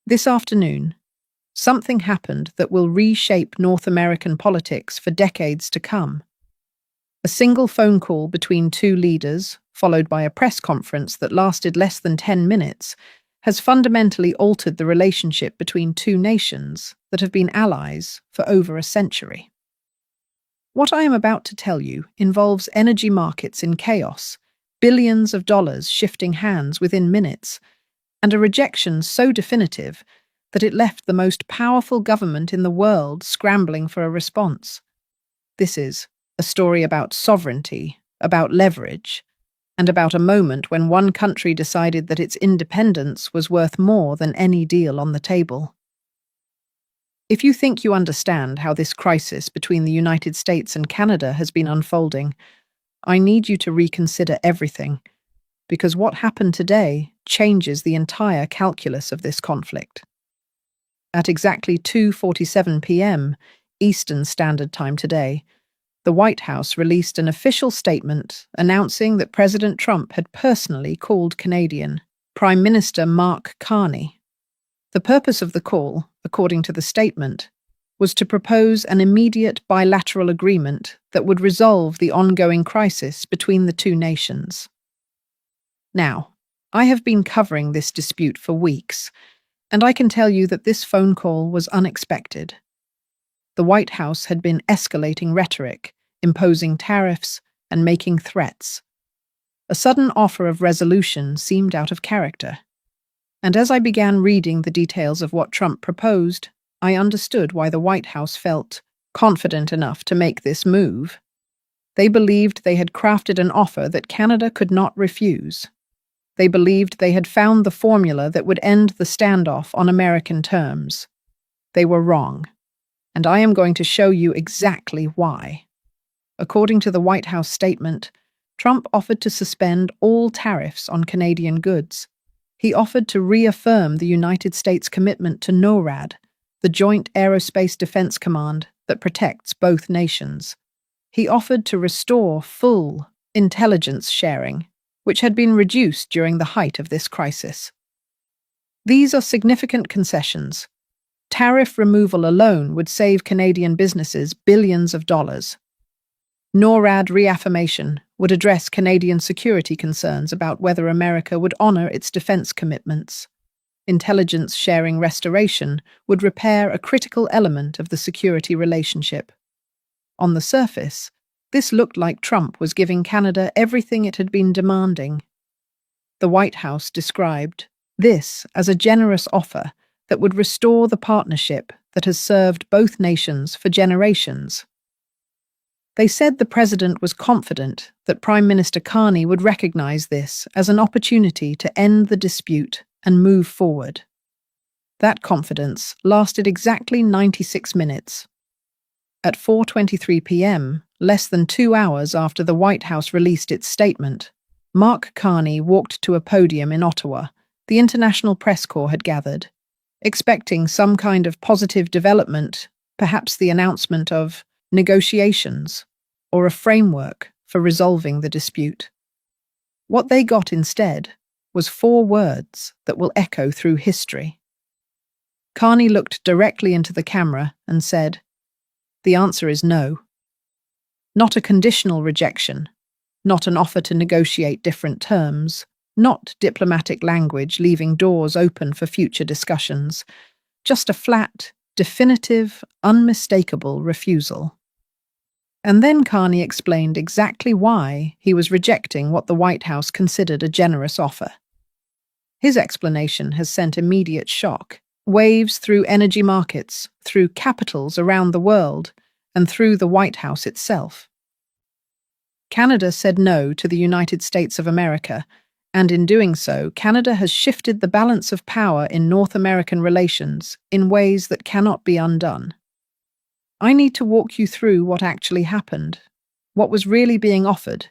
This afternoon, something happened that will reshape North American politics for decades to come. A single phone call between two leaders, followed by a press conference that lasted less than 10 minutes, has fundamentally altered the relationship between two nations that have been allies for over a century. What I am about to tell you involves energy markets in chaos, billions of dollars shifting hands within minutes, and a rejection so definitive that it left the most powerful government in the world scrambling for a response. This is a story about sovereignty, about leverage, and about a moment when one country decided that its independence was worth more than any deal on the table. If you think you understand how this crisis between the United States and Canada has been unfolding, I need you to reconsider everything, because what happened today changes the entire calculus of this conflict. At exactly 2:47 p.m. Eastern Standard Time today, the White House released an official statement announcing that President Trump had personally called Canadian Prime Minister Mark Carney. The purpose of the call, according to the statement, was to propose an immediate bilateral agreement that would resolve the ongoing crisis between the two nations. Now, I have been covering this dispute for weeks, and I can tell you that this phone call was unexpected. The White House had been escalating rhetoric, imposing tariffs, and making threats. A sudden offer of resolution seemed out of character. And as I began reading the details of what Trump proposed, I understood why the White House felt confident enough to make this move. They believed they had crafted an offer that Canada could not refuse. They believed they had found the formula that would end the standoff on American terms. They were wrong, and I am going to show you exactly why. According to the White House statement, Trump offered to suspend all tariffs on Canadian goods. He offered to reaffirm the United States' commitment to NORAD, the Joint Aerospace Defense Command that protects both nations. He offered to restore full intelligence sharing, which had been reduced during the height of this crisis. These are significant concessions. Tariff removal alone would save Canadian businesses billions of dollars. NORAD reaffirmation would address Canadian security concerns about whether America would honor its defense commitments. Intelligence sharing restoration would repair a critical element of the security relationship. On the surface, this looked like Trump was giving Canada everything it had been demanding. The White House described this as a generous offer that would restore the partnership that has served both nations for generations. They said the president was confident that Prime Minister Carney would recognize this as an opportunity to end the dispute and move forward. That confidence lasted exactly 96 minutes. At 4:23 p.m., less than 2 hours after the White House released its statement, Mark Carney walked to a podium in Ottawa. The International Press Corps had gathered, expecting some kind of positive development, perhaps the announcement of negotiations or a framework for resolving the dispute. What they got instead was 4 words that will echo through history. Carney looked directly into the camera and said, "The answer is no. Not a conditional rejection, not an offer to negotiate different terms, not diplomatic language leaving doors open for future discussions, just a flat, definitive, unmistakable refusal." And then Carney explained exactly why he was rejecting what the White House considered a generous offer. His explanation has sent immediate shock, waves through energy markets, through capitals around the world, and through the White House itself. Canada said no to the United States of America, and in doing so, Canada has shifted the balance of power in North American relations in ways that cannot be undone. I need to walk you through what actually happened, what was really being offered,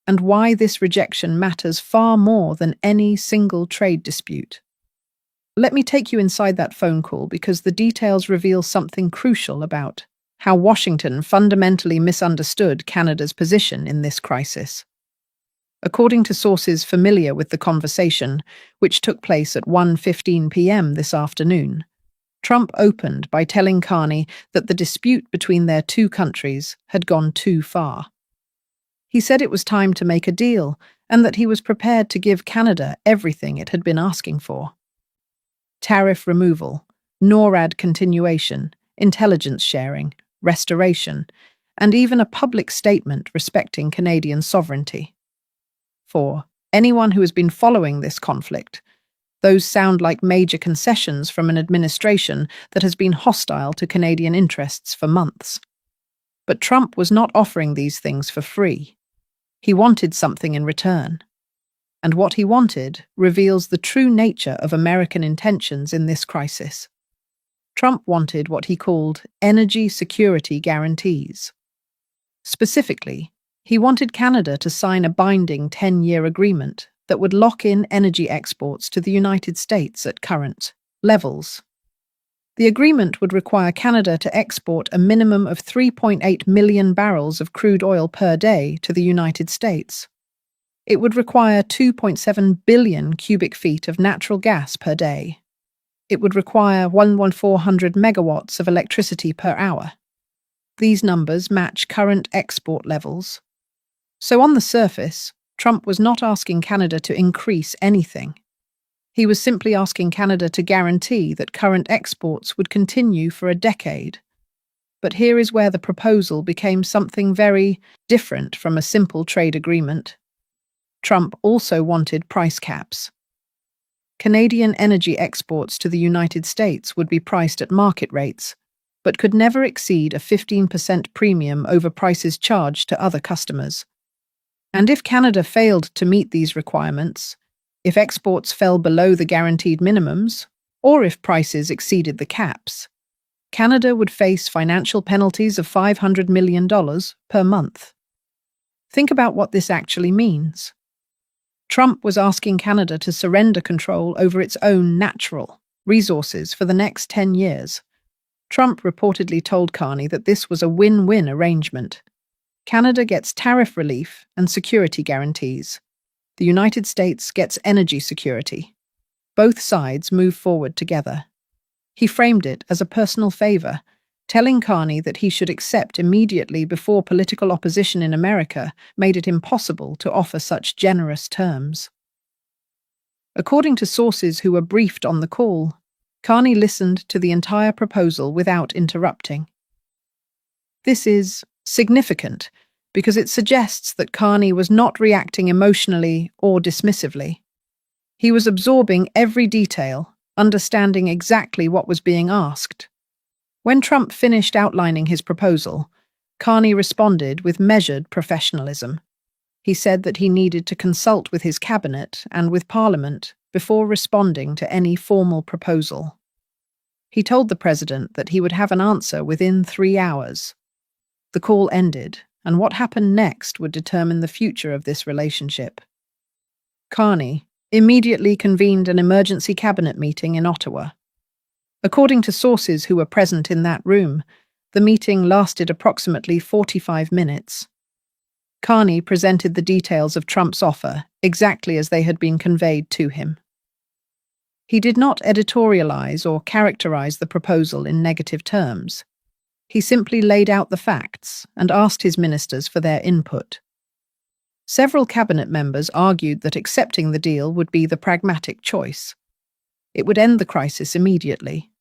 and why this rejection matters far more than any single trade dispute. Let me take you inside that phone call because the details reveal something crucial about how Washington fundamentally misunderstood Canada's position in this crisis. According to sources familiar with the conversation, which took place at 1:15 p.m. this afternoon, Trump opened by telling Carney that the dispute between their two countries had gone too far. He said it was time to make a deal and that he was prepared to give Canada everything it had been asking for. Tariff removal, NORAD continuation, intelligence sharing, restoration, and even a public statement respecting Canadian sovereignty. For anyone who has been following this conflict, those sound like major concessions from an administration that has been hostile to Canadian interests for months. But Trump was not offering these things for free. He wanted something in return. And what he wanted reveals the true nature of American intentions in this crisis. Trump wanted what he called energy security guarantees. Specifically, he wanted Canada to sign a binding 10-year agreement that would lock in energy exports to the United States at current levels. The agreement would require Canada to export a minimum of 3.8 million barrels of crude oil per day to the United States. It would require 2.7 billion cubic feet of natural gas per day. It would require 1,400 megawatts of electricity per hour. These numbers match current export levels. So on the surface, Trump was not asking Canada to increase anything. He was simply asking Canada to guarantee that current exports would continue for a decade. But here is where the proposal became something very different from a simple trade agreement. Trump also wanted price caps. Canadian energy exports to the United States would be priced at market rates, but could never exceed a 15% premium over prices charged to other customers. And if Canada failed to meet these requirements, if exports fell below the guaranteed minimums, or if prices exceeded the caps, Canada would face financial penalties of $500 million per month. Think about what this actually means. Trump was asking Canada to surrender control over its own natural resources for the next 10 years. Trump reportedly told Carney that this was a win-win arrangement. Canada gets tariff relief and security guarantees. The United States gets energy security. Both sides move forward together. He framed it as a personal favor, telling Carney that he should accept immediately before political opposition in America made it impossible to offer such generous terms. According to sources who were briefed on the call, Carney listened to the entire proposal without interrupting. This is significant because it suggests that Carney was not reacting emotionally or dismissively. He was absorbing every detail, understanding exactly what was being asked. When Trump finished outlining his proposal, Carney responded with measured professionalism. He said that he needed to consult with his cabinet and with Parliament before responding to any formal proposal. He told the president that he would have an answer within 3 hours. The call ended, and what happened next would determine the future of this relationship. Carney immediately convened an emergency cabinet meeting in Ottawa. According to sources who were present in that room, the meeting lasted approximately 45 minutes. Carney presented the details of Trump's offer exactly as they had been conveyed to him. He did not editorialize or characterize the proposal in negative terms. He simply laid out the facts and asked his ministers for their input. Several cabinet members argued that accepting the deal would be the pragmatic choice. It would end the crisis immediately,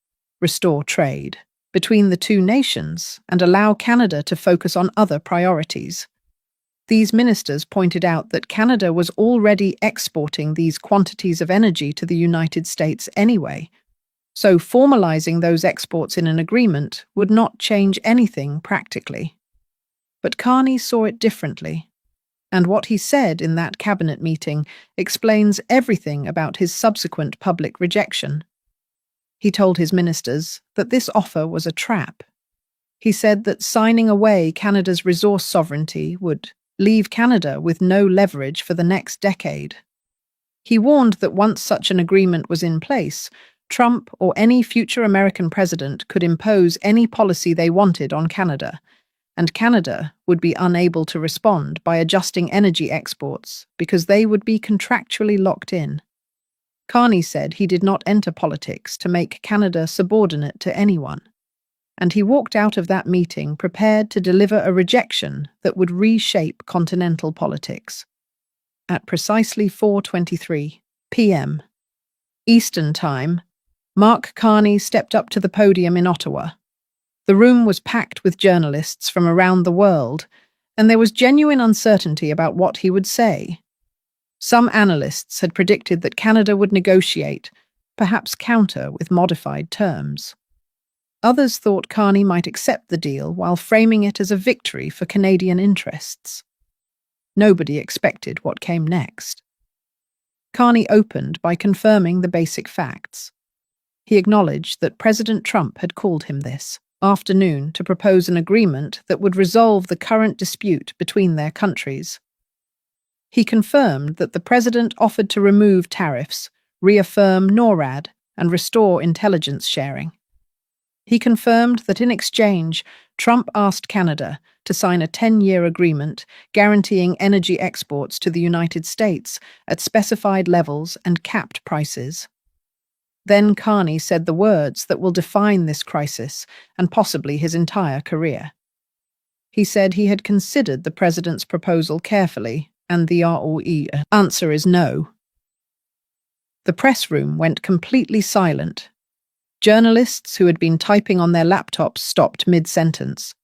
restore trade between the two nations, and allow Canada to focus on other priorities. These ministers pointed out that Canada was already exporting these quantities of energy to the United States anyway, so formalizing those exports in an agreement would not change anything practically. But Carney saw it differently, and what he said in that cabinet meeting explains everything about his subsequent public rejection. He told his ministers that this offer was a trap. He said that signing away Canada's resource sovereignty would leave Canada with no leverage for the next decade. He warned that once such an agreement was in place, Trump or any future American president could impose any policy they wanted on Canada, and Canada would be unable to respond by adjusting energy exports because they would be contractually locked in. Carney said he did not enter politics to make Canada subordinate to anyone, and he walked out of that meeting prepared to deliver a rejection that would reshape continental politics. At precisely 4:23 p.m. Eastern Time, Mark Carney stepped up to the podium in Ottawa. The room was packed with journalists from around the world, and there was genuine uncertainty about what he would say. Some analysts had predicted that Canada would negotiate, perhaps counter with modified terms. Others thought Carney might accept the deal while framing it as a victory for Canadian interests. Nobody expected what came next. Carney opened by confirming the basic facts. He acknowledged that President Trump had called him this afternoon to propose an agreement that would resolve the current dispute between their countries. He confirmed that the president offered to remove tariffs, reaffirm NORAD, and restore intelligence sharing. He confirmed that in exchange, Trump asked Canada to sign a 10-year agreement guaranteeing energy exports to the United States at specified levels and capped prices. Then Carney said the words that will define this crisis and possibly his entire career. He said he had considered the president's proposal carefully, and the answer is no. The press room went completely silent. Journalists who had been typing on their laptops stopped mid-sentence.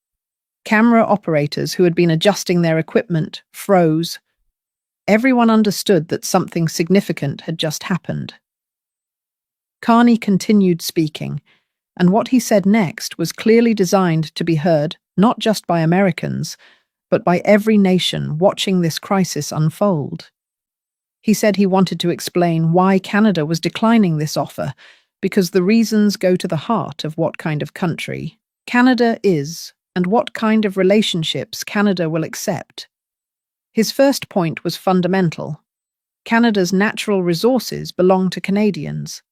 Camera operators who had been adjusting their equipment froze. Everyone understood that something significant had just happened. Carney continued speaking, and what he said next was clearly designed to be heard not just by Americans, but by every nation watching this crisis unfold. He said he wanted to explain why Canada was declining this offer, because the reasons go to the heart of what kind of country Canada is and what kind of relationships Canada will accept. His first point was fundamental. Canada's natural resources belong to Canadians.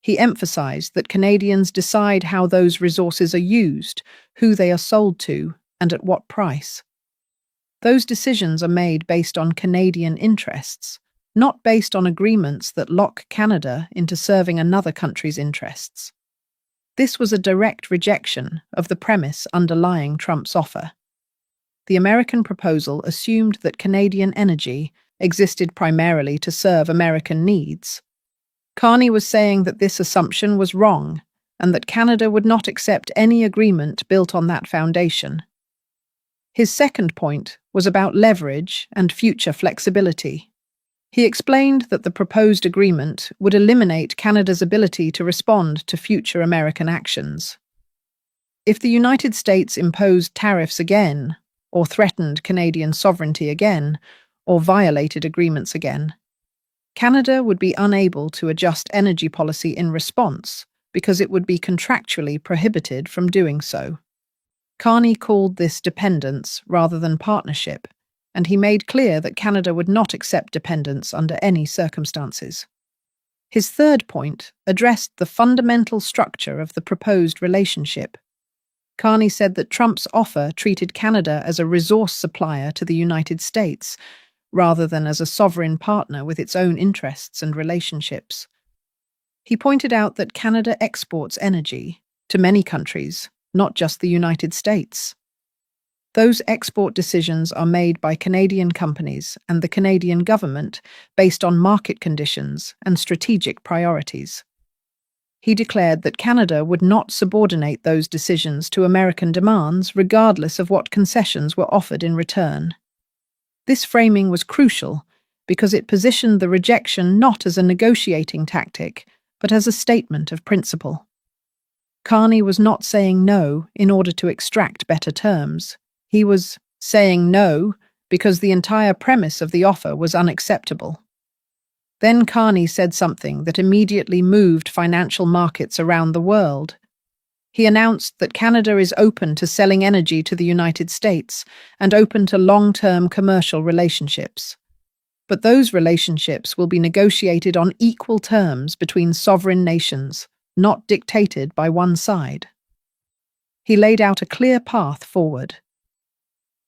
He emphasized that Canadians decide how those resources are used, who they are sold to, and at what price. Those decisions are made based on Canadian interests, not based on agreements that lock Canada into serving another country's interests. This was a direct rejection of the premise underlying Trump's offer. The American proposal assumed that Canadian energy existed primarily to serve American needs. Carney was saying that this assumption was wrong and that Canada would not accept any agreement built on that foundation. His second point was about leverage and future flexibility. He explained that the proposed agreement would eliminate Canada's ability to respond to future American actions. If the United States imposed tariffs again, or threatened Canadian sovereignty again, or violated agreements again, Canada would be unable to adjust energy policy in response because it would be contractually prohibited from doing so. Carney called this dependence rather than partnership, and he made clear that Canada would not accept dependence under any circumstances. His third point addressed the fundamental structure of the proposed relationship. Carney said that Trump's offer treated Canada as a resource supplier to the United States, rather than as a sovereign partner with its own interests and relationships. He pointed out that Canada exports energy to many countries, not just the United States. Those export decisions are made by Canadian companies and the Canadian government based on market conditions and strategic priorities. He declared that Canada would not subordinate those decisions to American demands regardless of what concessions were offered in return. This framing was crucial because it positioned the rejection not as a negotiating tactic, but as a statement of principle. Carney was not saying no in order to extract better terms. He was saying no because the entire premise of the offer was unacceptable. Then Carney said something that immediately moved financial markets around the world. He announced that Canada is open to selling energy to the United States and open to long-term commercial relationships. But those relationships will be negotiated on equal terms between sovereign nations, not dictated by one side. He laid out a clear path forward.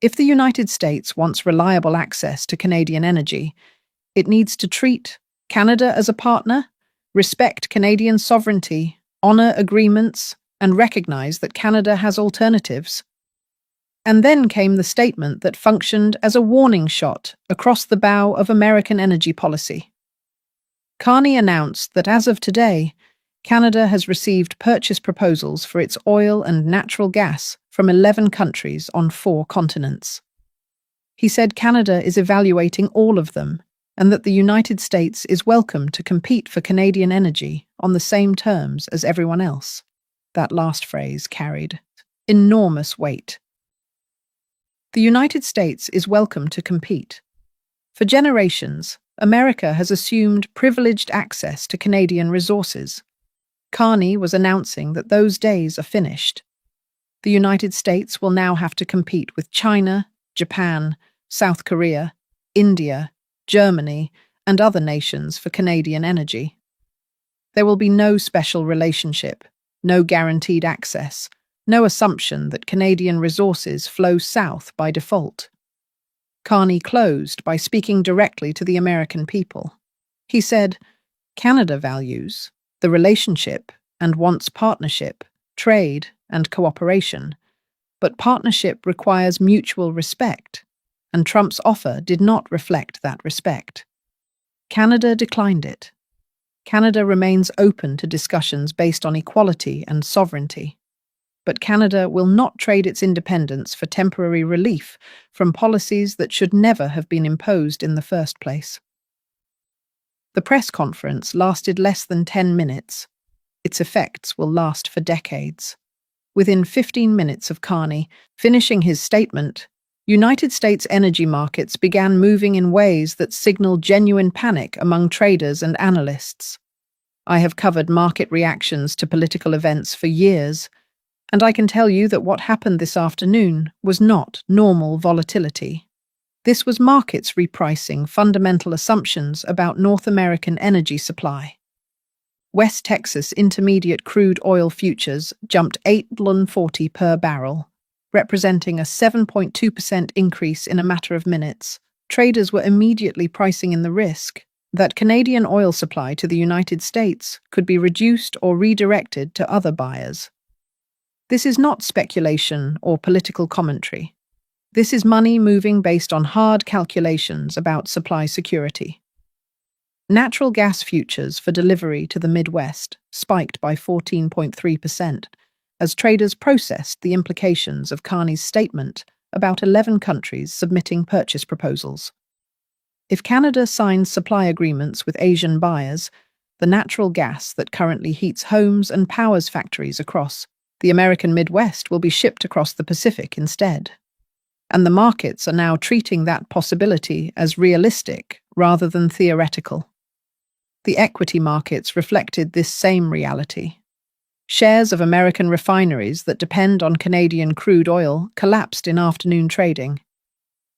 If the United States wants reliable access to Canadian energy, it needs to treat Canada as a partner, respect Canadian sovereignty, honour agreements, and recognise that Canada has alternatives. And then came the statement that functioned as a warning shot across the bow of American energy policy. Carney announced that as of today, Canada has received purchase proposals for its oil and natural gas from 11 countries on 4 continents. He said Canada is evaluating all of them and that the United States is welcome to compete for Canadian energy on the same terms as everyone else. That last phrase carried enormous weight. The United States is welcome to compete. For generations, America has assumed privileged access to Canadian resources. Carney was announcing that those days are finished. The United States will now have to compete with China, Japan, South Korea, India, Germany, and other nations for Canadian energy. There will be no special relationship, no guaranteed access, no assumption that Canadian resources flow south by default. Carney closed by speaking directly to the American people. He said, "Canada values the relationship and wants partnership, trade, and cooperation, but partnership requires mutual respect, and Trump's offer did not reflect that respect. Canada declined it. Canada remains open to discussions based on equality and sovereignty. But Canada will not trade its independence for temporary relief from policies that should never have been imposed in the first place." The press conference lasted less than 10 minutes. Its effects will last for decades. Within 15 minutes of Carney finishing his statement, United States energy markets began moving in ways that signaled genuine panic among traders and analysts. I have covered market reactions to political events for years, and I can tell you that what happened this afternoon was not normal volatility. This was markets repricing fundamental assumptions about North American energy supply. West Texas Intermediate crude oil futures jumped $8.40 per barrel, representing a 7.2% increase in a matter of minutes. Traders were immediately pricing in the risk that Canadian oil supply to the United States could be reduced or redirected to other buyers. This is not speculation or political commentary. This is money moving based on hard calculations about supply security. Natural gas futures for delivery to the Midwest spiked by 14.3% as traders processed the implications of Carney's statement about 11 countries submitting purchase proposals. If Canada signs supply agreements with Asian buyers, the natural gas that currently heats homes and powers factories across the American Midwest will be shipped across the Pacific instead. And the markets are now treating that possibility as realistic rather than theoretical. The equity markets reflected this same reality. Shares of American refineries that depend on Canadian crude oil collapsed in afternoon trading.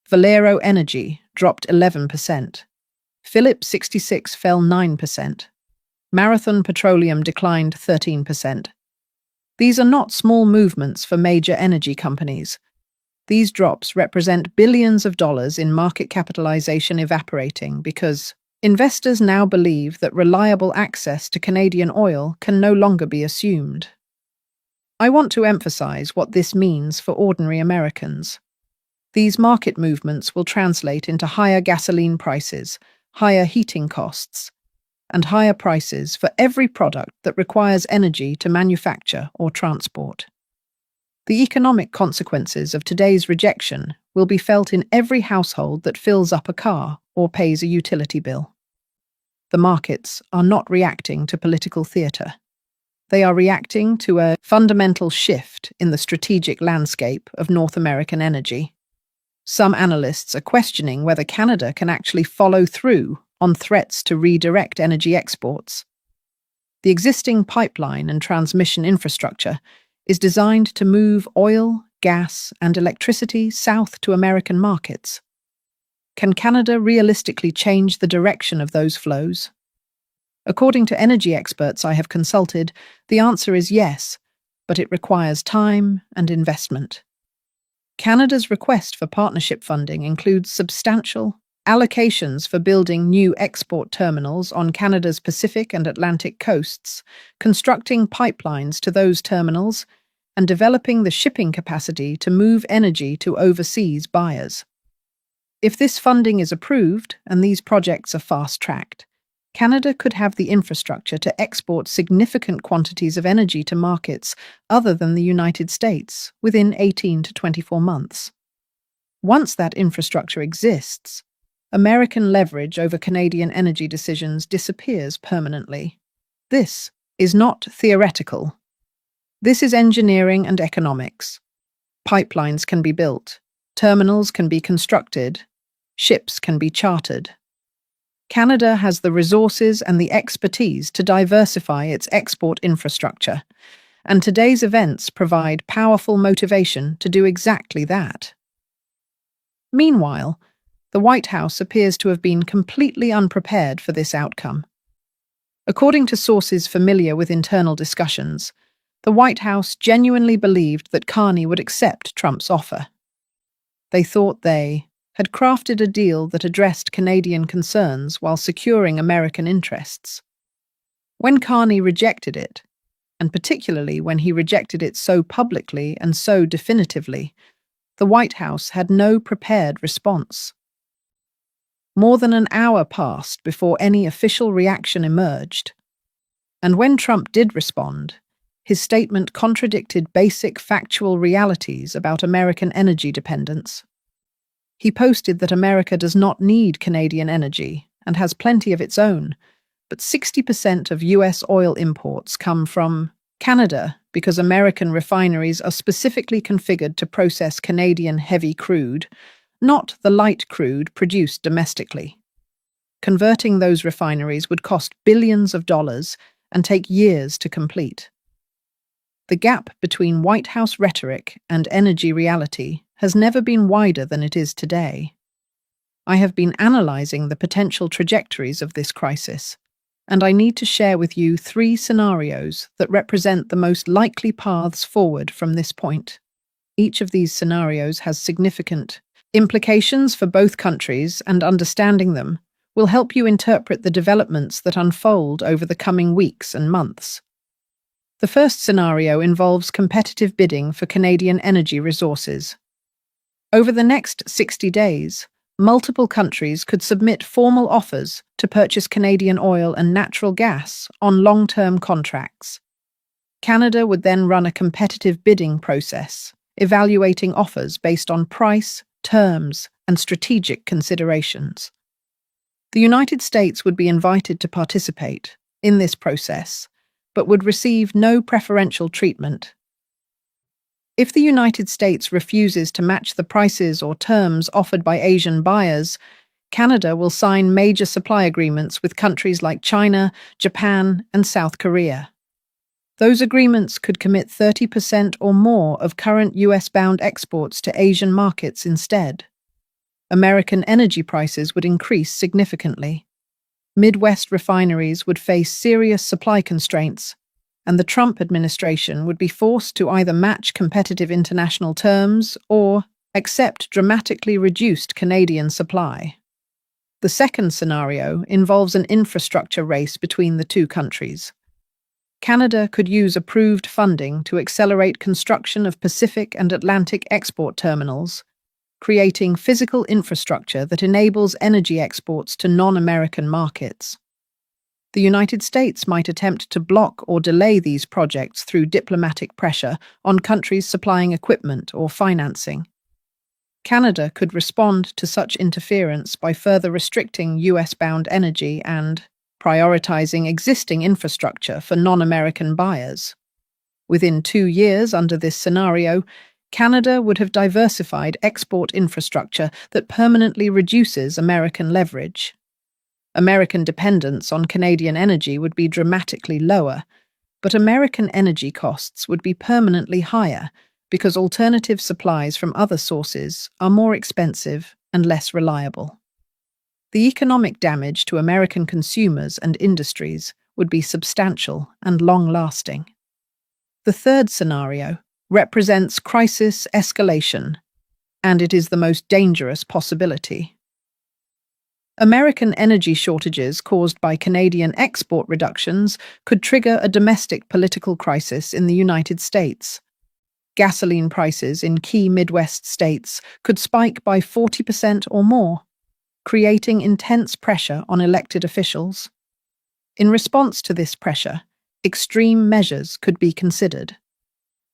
Valero Energy dropped 11%. Phillips 66 fell 9%. Marathon Petroleum declined 13%. These are not small movements for major energy companies. These drops represent billions of dollars in market capitalization evaporating because investors now believe that reliable access to Canadian oil can no longer be assumed. I want to emphasize what this means for ordinary Americans. These market movements will translate into higher gasoline prices, higher heating costs, and higher prices for every product that requires energy to manufacture or transport. The economic consequences of today's rejection will be felt in every household that fills up a car or pays a utility bill. The markets are not reacting to political theatre. They are reacting to a fundamental shift in the strategic landscape of North American energy. Some analysts are questioning whether Canada can actually follow through on threats to redirect energy exports. The existing pipeline and transmission infrastructure is designed to move oil, gas, and electricity south to American markets. Can Canada realistically change the direction of those flows? According to energy experts I have consulted, the answer is yes, but it requires time and investment. Canada's request for partnership funding includes substantial allocations for building new export terminals on Canada's Pacific and Atlantic coasts, constructing pipelines to those terminals, and developing the shipping capacity to move energy to overseas buyers. If this funding is approved and these projects are fast-tracked, Canada could have the infrastructure to export significant quantities of energy to markets other than the United States within 18 to 24 months. Once that infrastructure exists, American leverage over Canadian energy decisions disappears permanently. This is not theoretical. This is engineering and economics. Pipelines can be built, terminals can be constructed, ships can be chartered. Canada has the resources and the expertise to diversify its export infrastructure, and today's events provide powerful motivation to do exactly that. Meanwhile, the White House appears to have been completely unprepared for this outcome. According to sources familiar with internal discussions, the White House genuinely believed that Carney would accept Trump's offer. They thought they had crafted a deal that addressed Canadian concerns while securing American interests. When Carney rejected it, and particularly when he rejected it so publicly and so definitively, the White House had no prepared response. More than an hour passed before any official reaction emerged, and when Trump did respond, his statement contradicted basic factual realities about American energy dependence. He posted that America does not need Canadian energy and has plenty of its own, but 60% of U.S. oil imports come from Canada because American refineries are specifically configured to process Canadian heavy crude, not the light crude produced domestically. Converting those refineries would cost billions of dollars and take years to complete. The gap between White House rhetoric and energy reality has never been wider than it is today. I have been analyzing the potential trajectories of this crisis, and I need to share with you 3 scenarios that represent the most likely paths forward from this point. Each of these scenarios has significant implications for both countries, and understanding them will help you interpret the developments that unfold over the coming weeks and months. The first scenario involves competitive bidding for Canadian energy resources. Over the next 60 days, multiple countries could submit formal offers to purchase Canadian oil and natural gas on long-term contracts. Canada would then run a competitive bidding process, evaluating offers based on price, terms, and strategic considerations. The United States would be invited to participate in this process, but would receive no preferential treatment. If the United States refuses to match the prices or terms offered by Asian buyers, Canada will sign major supply agreements with countries like China, Japan, and South Korea. Those agreements could commit 30% or more of current US-bound exports to Asian markets instead. American energy prices would increase significantly. Midwest refineries would face serious supply constraints, and the Trump administration would be forced to either match competitive international terms or accept dramatically reduced Canadian supply. The second scenario involves an infrastructure race between the two countries. Canada could use approved funding to accelerate construction of Pacific and Atlantic export terminals, creating physical infrastructure that enables energy exports to non-American markets. The United States might attempt to block or delay these projects through diplomatic pressure on countries supplying equipment or financing. Canada could respond to such interference by further restricting US-bound energy and prioritizing existing infrastructure for non-American buyers. Within 2 years under this scenario, Canada would have diversified export infrastructure that permanently reduces American leverage. American dependence on Canadian energy would be dramatically lower, but American energy costs would be permanently higher because alternative supplies from other sources are more expensive and less reliable. The economic damage to American consumers and industries would be substantial and long-lasting. The third scenario represents crisis escalation. and it is the most dangerous possibility. American energy shortages caused by Canadian export reductions could trigger a domestic political crisis in the United States. Gasoline prices in key Midwest states could spike by 40% or more, creating intense pressure on elected officials. In response to this pressure, extreme measures could be considered.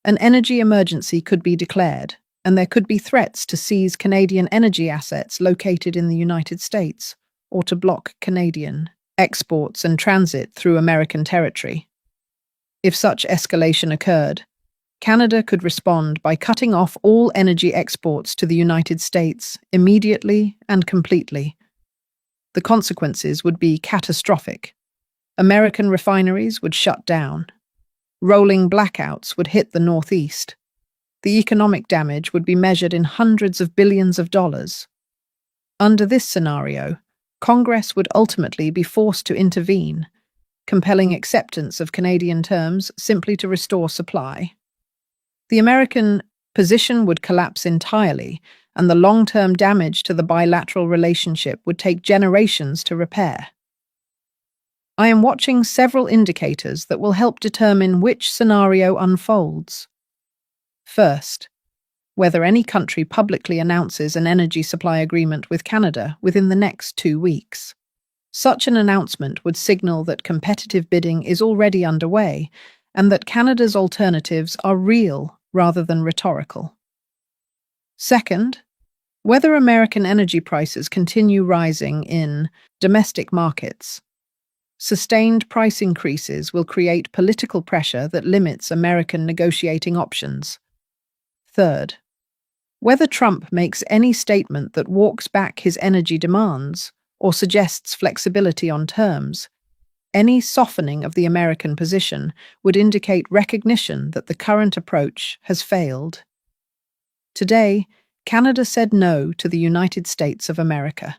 An energy emergency could be declared, and there could be threats to seize Canadian energy assets located in the United States, or to block Canadian exports and transit through American territory. If such escalation occurred, Canada could respond by cutting off all energy exports to the United States immediately and completely. The consequences would be catastrophic. American refineries would shut down. Rolling blackouts would hit the Northeast. The economic damage would be measured in hundreds of billions of dollars. Under this scenario, Congress would ultimately be forced to intervene, compelling acceptance of Canadian terms simply to restore supply. The American position would collapse entirely, and the long-term damage to the bilateral relationship would take generations to repair. I am watching several indicators that will help determine which scenario unfolds. First, whether any country publicly announces an energy supply agreement with Canada within the next 2 weeks. Such an announcement would signal that competitive bidding is already underway and that Canada's alternatives are real rather than rhetorical. Second, whether American energy prices continue rising in domestic markets. Sustained price increases will create political pressure that limits American negotiating options. Third, whether Trump makes any statement that walks back his energy demands or suggests flexibility on terms, any softening of the American position would indicate recognition that the current approach has failed. Today, Canada said no to the United States of America.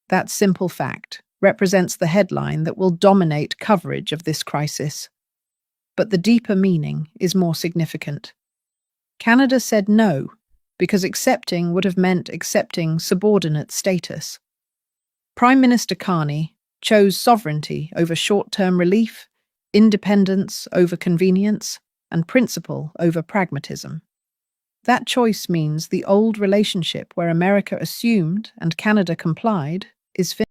That simple fact represents the headline that will dominate coverage of this crisis. But the deeper meaning is more significant. Canada said no because accepting would have meant accepting subordinate status. Prime Minister Carney chose sovereignty over short-term relief, independence over convenience, and principle over pragmatism. That choice means the old relationship where America assumed and Canada complied is finished.